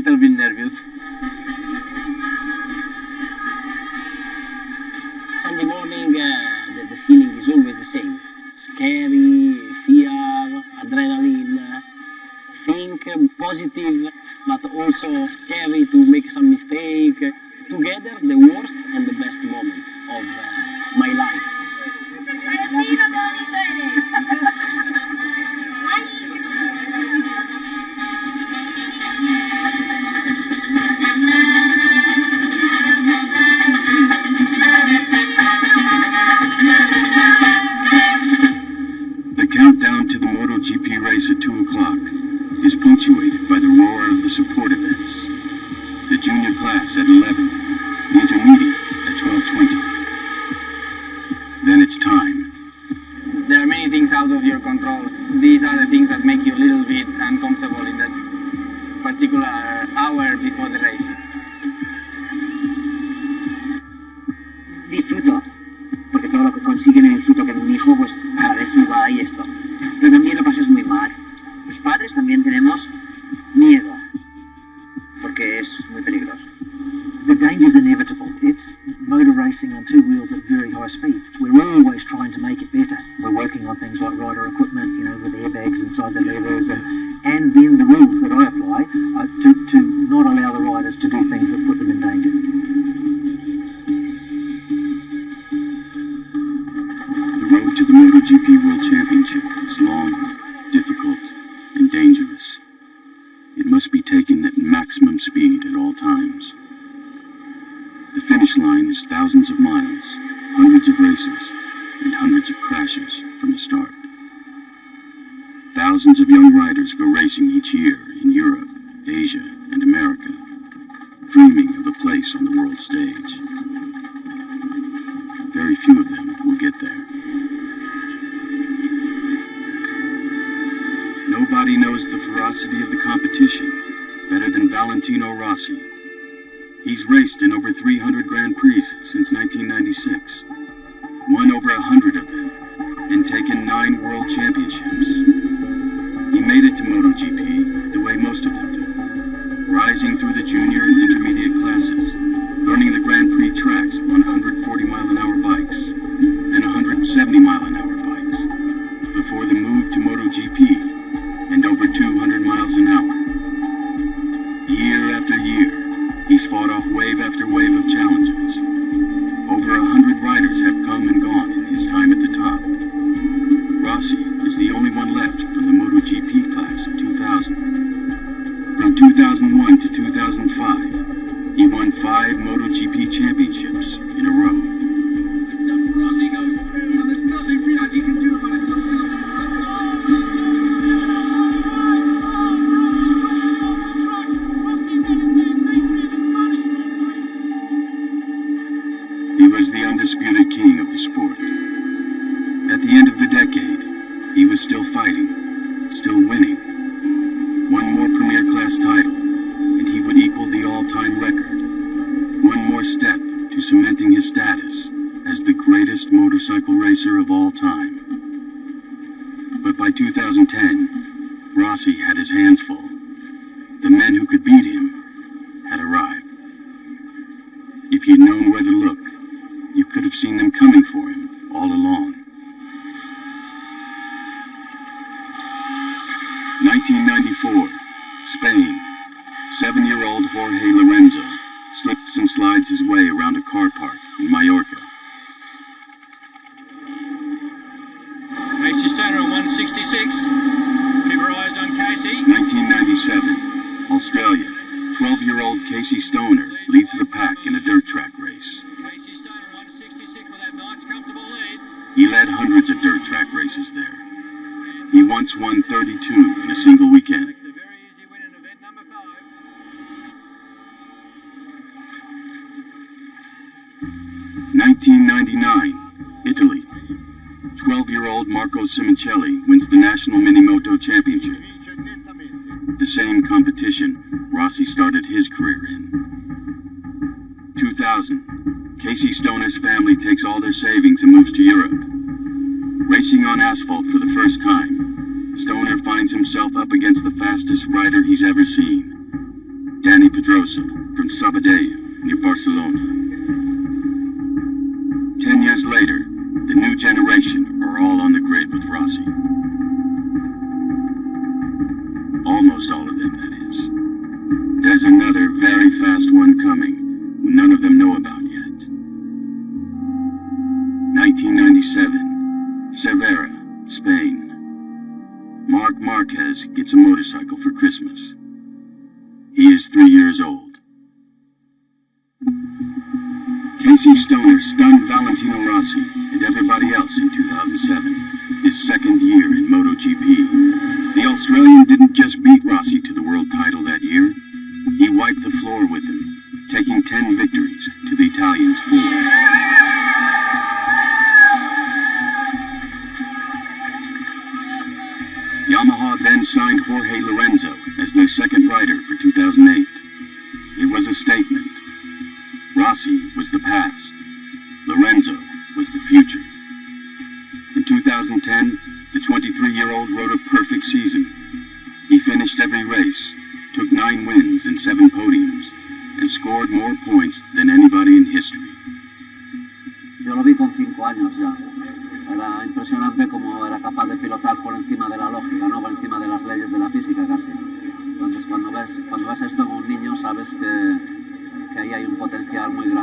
little bit nervous. Sunday morning, the feeling is always the same. Scary, fear, adrenaline. Think positive, but also scary to make some mistake. Together, the worst and the best moment of my life. The countdown to the Motogp race at 2 o'clock is punctuated by the roar of the support events. The junior class at 11, the intermediate at 12:20. Then it's time. There are many things out of your control. These are the things that make you a little bit uncomfortable in that particular hour before the race. Disfruto, porque todo lo que consiguen en el fruto que mi hijo, pues a ver si va y esto. Pero también lo pasas muy mal. Los padres también tenemos miedo, porque es muy peligroso. The danger is inevitable. It's motor racing on two wheels at very high speeds. We're always trying to make it better. We're working on things like rider equipment, with airbags inside the levers, and then the rules that I apply to not allow the riders to do things that put them in danger. The road to the Motogp World Championship is long, difficult, and dangerous. It must be taken at maximum speed at all times. The finish line is thousands of miles, hundreds of races, and hundreds of crashes from the start. Thousands of young riders go racing each year in Europe, Asia, and America, dreaming of a place on the world stage. Very few of them will get there. Nobody knows the ferocity of the competition better than Valentino Rossi. He's raced in over 300 Grand Prix since 1996, won over 100 of them, and taken 9 world championships. He made it to Motogp the way most of them do, rising through the junior and intermediate classes, learning the Grand Prix tracks on 140-mile-an-hour bikes, then 170-mile-an-hour bikes, before the move to Motogp and over 200 miles an hour. Year after year, he's fought off wave after wave of challenges. Over 100 riders have come and gone in his time at the top. Rossi is the only one left from the Motogp class of 2000. From 2001 to 2005, he won 5 Motogp championships in a row. Rossi goes through, and there's nothing he can do about it. He was the undisputed king of the sport. At the end of the decade, he was still fighting, still winning. One more Premier Class title, and he would equal the all-time record. One more step to cementing his status as the greatest motorcycle racer of all time. But by 2010, Rossi had his hands full. The men who could beat him had arrived. If he'd known where to look, you could have seen them coming for him all along. 1994, Spain. 7-year-old Jorge Lorenzo slips and slides his way around a car park in Mallorca. Casey Stoner on 166. Keep your eyes on Casey. 1997, Australia. 12-year-old Casey Stoner leads the pack in a dirt track race. Casey Stoner 166 with that nice comfortable lead. He led hundreds of dirt track races there. He once won 32 in a single weekend. Makes a very easy win in event number 5. 1999, Italy. 12-year-old Marco Simoncelli wins the National Minimoto Championship. The same competition Rossi started his career in. 2000, Casey Stoner's family takes all their savings and moves to Europe. Racing on asphalt for the first time, Stoner finds himself up against the fastest rider he's ever seen, Danny Dani Pedrosa from Sabadell, near Barcelona. 10 years later, the new generation are all on the grid with Rossi. Almost all of them, that is. There's another very fast one coming, who none of them know about yet. 1997, Cervera, Spain. Marquez gets a motorcycle for Christmas. He is 3 years old. Casey Stoner stunned Valentino Rossi and everybody else in 2007, his second year in Motogp. The Australian didn't just beat Rossi to the world title that year, he wiped the floor with him, taking 10 victories to the Italian's 4. Yamaha then signed Jorge Lorenzo as their second rider for 2008. It was a statement. Rossi was the past. Lorenzo was the future. In 2010, the 23-year-old rode a perfect season. He finished every race, took 9 wins and 7 podiums, and scored more points than anybody in history. Yo lo vi con 5 años ya. Era impresionante cómo era capaz de pilotar por encima de la lógica, no por encima de las leyes de la física casi. Entonces cuando ves esto en un niño sabes que ahí hay un potencial muy grande.